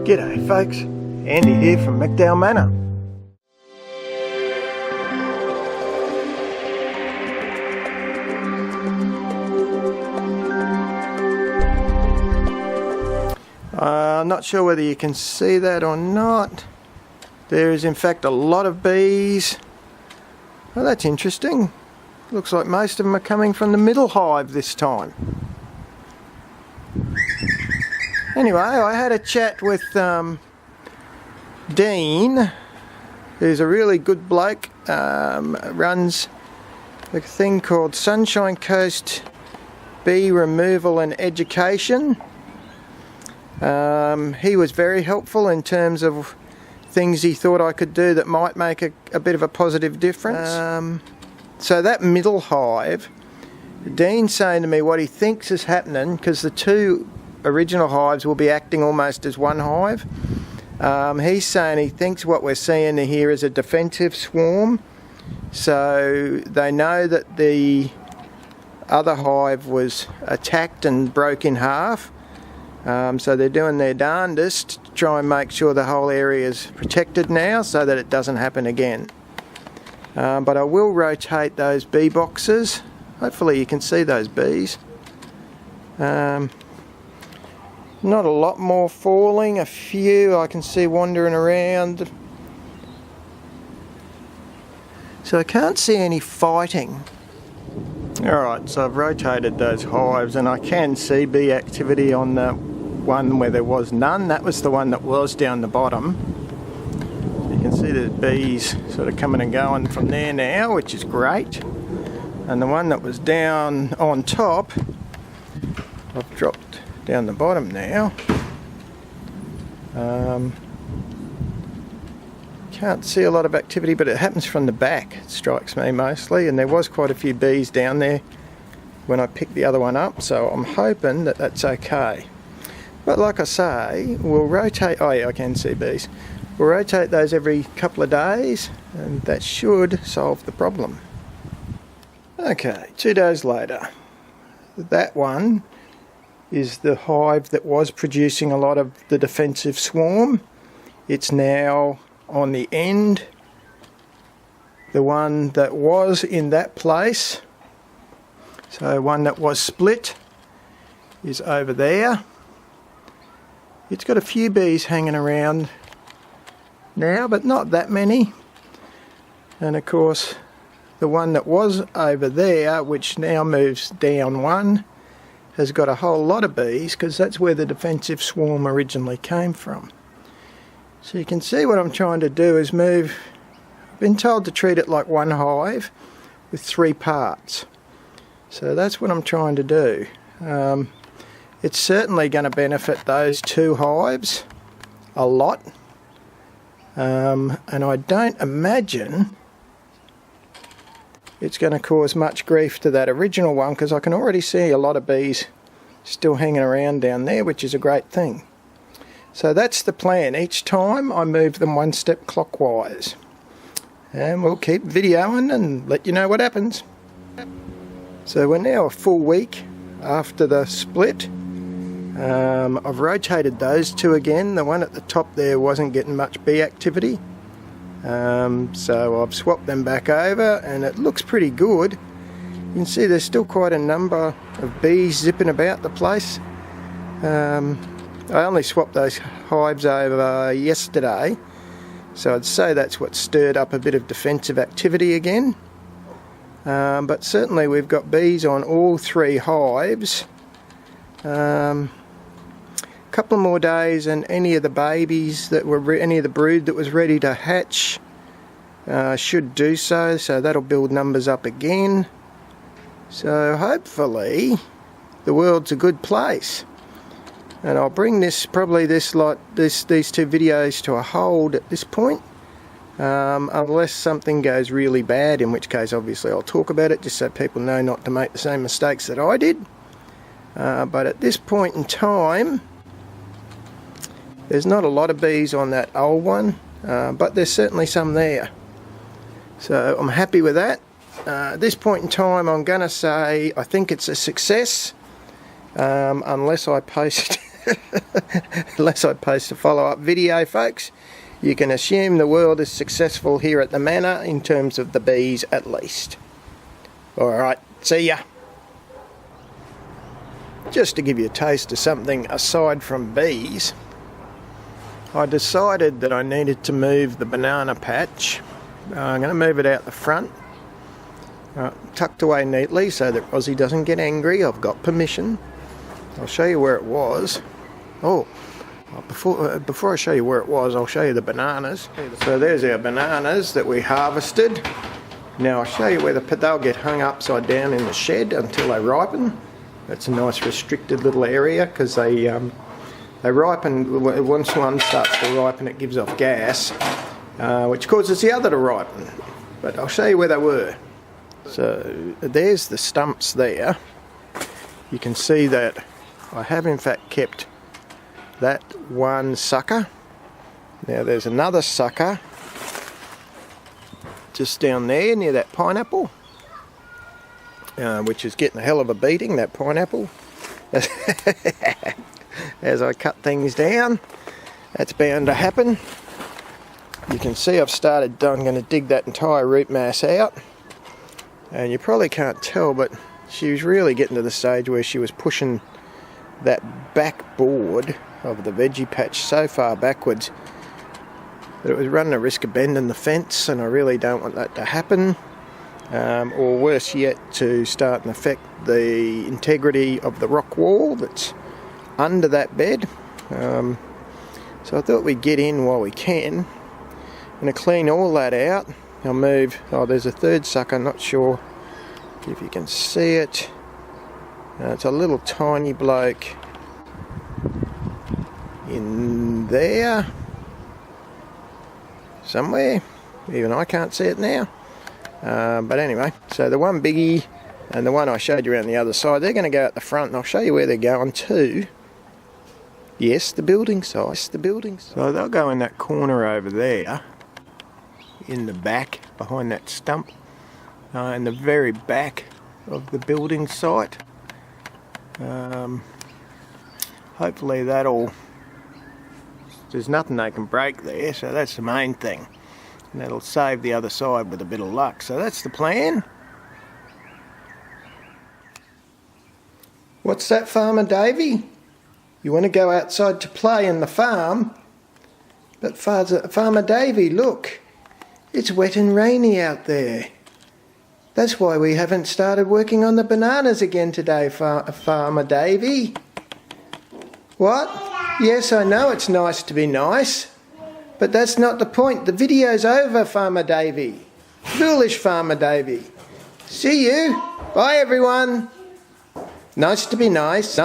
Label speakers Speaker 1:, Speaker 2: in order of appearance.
Speaker 1: G'day folks, Andy here from McDowall Manor. I'm not sure whether you can see that or not. There is in fact a lot of bees. Well, that's interesting. Looks like most of them are coming from the middle hive this time. Anyway, I had a chat with Dean, who's a really good bloke, runs a thing called Sunshine Coast Bee Removal and Education. He was very helpful in terms of things he thought I could do that might make a bit of a positive difference. So that middle hive, Dean's saying to me what he thinks is happening, because the two original hives will be acting almost as one hive. He's saying he thinks what we're seeing here is a defensive swarm. So they know that the other hive was attacked and broke in half. So they're doing their darndest to try and make sure the whole area is protected now so that it doesn't happen again. But I will rotate those bee boxes. Hopefully you can see those bees. Not a lot more falling, a few I can see wandering around. So I can't see any fighting. Alright, so I've rotated those hives and I can see bee activity on the one where there was none. That was the one that was down the bottom. You can see the bees sort of coming and going from there now, which is great. And the one that was down on top, I've dropped down the bottom now. Can't see a lot of activity, but it happens from the back, it strikes me mostly, and there was quite a few bees down there when I picked the other one up, so I'm hoping that that's okay. But like I say, we'll rotate, oh yeah, I can see bees. We'll rotate those every couple of days, and that should solve the problem. Okay, 2 days later. That one is the hive that was producing a lot of the defensive swarm. It's now on the end. The one that was in that place, so one that was split, is over there. It's got a few bees hanging around now, but not that many. And of course, the one that was over there, which now moves down one, has got a whole lot of bees, because that's where the defensive swarm originally came from. So you can see what I'm trying to do is move. I've been told to treat it like one hive with 3 parts. So that's what I'm trying to do. It's certainly going to benefit those 2 hives a lot. And I don't imagine it's going to cause much grief to that original one, because I can already see a lot of bees still hanging around down there, which is a great thing. So that's the plan. Each time I move them 1 step clockwise. And we'll keep videoing and let you know what happens. So we're now a full week after the split. I've rotated those 2 again. The one at the top there wasn't getting much bee activity. So I've swapped them back over and it looks pretty good. You can see there's still quite a number of bees zipping about the place. I only swapped those hives over yesterday, so I'd say that's what stirred up a bit of defensive activity again. But certainly we've got bees on all 3 hives. A couple more days and any of the babies that were, any of the brood that was ready to hatch should do so, so that'll build numbers up again. So hopefully the world's a good place. And I'll bring this, probably these 2 videos to a hold at this point, unless something goes really bad, in which case obviously I'll talk about it just so people know not to make the same mistakes that I did. But at this point in time, there's not a lot of bees on that old one, but there's certainly some there. So I'm happy with that. At this point in time, I'm going to say I think it's a success, unless I post unless I post a follow-up video, folks, you can assume the world is successful here at the Manor in terms of the bees at least. Alright, see ya. Just to give you a taste of something aside from bees, I decided that I needed to move the banana patch. I'm going to move it out the front, tucked away neatly so that Ozzy doesn't get angry. I've got permission. I'll show you where it was. Oh, before I show you where it was, I'll show you the bananas. So there's our bananas that we harvested. Now I'll show you where they'll get hung upside down in the shed until they ripen. That's a nice restricted little area because they ripen. Once one starts to ripen, it gives off gas, which causes the other to ripen. But I'll show you where they were. So there's the stumps there. You can see that I have in fact kept that one sucker. Now there's another sucker just down there near that pineapple, which is getting a hell of a beating, that pineapple. As I cut things down, that's bound to happen. You can see I'm going to dig that entire root mass out, and you probably can't tell, but she was really getting to the stage where she was pushing that back board of the veggie patch so far backwards that it was running a risk of bending the fence, and I really don't want that to happen, or worse yet, to start and affect the integrity of the rock wall that's under that bed. So I thought we'd get in while we can. I'm going to clean all that out. I'll move, there's a third sucker, not sure if you can see it. It's a little tiny bloke in there somewhere. Even I can't see it now. But anyway, so the one biggie and the one I showed you around the other side, they're going to go out the front, and I'll show you where they're going to. Yes, the building site. So they'll go in that corner over there, in the back, behind that stump, in the very back of the building site. Hopefully there's nothing they can break there, so that's the main thing. And that'll save the other side with a bit of luck. So that's the plan. What's that, Farmer Davey? You want to go outside to play in the farm? But Farmer Davey, look, it's wet and rainy out there. That's why we haven't started working on the bananas again today, Farmer Davey. What? Yes, I know it's nice to be nice, but that's not the point. The video's over, Farmer Davey. Foolish Farmer Davey. See you. Bye, everyone. Nice to be nice.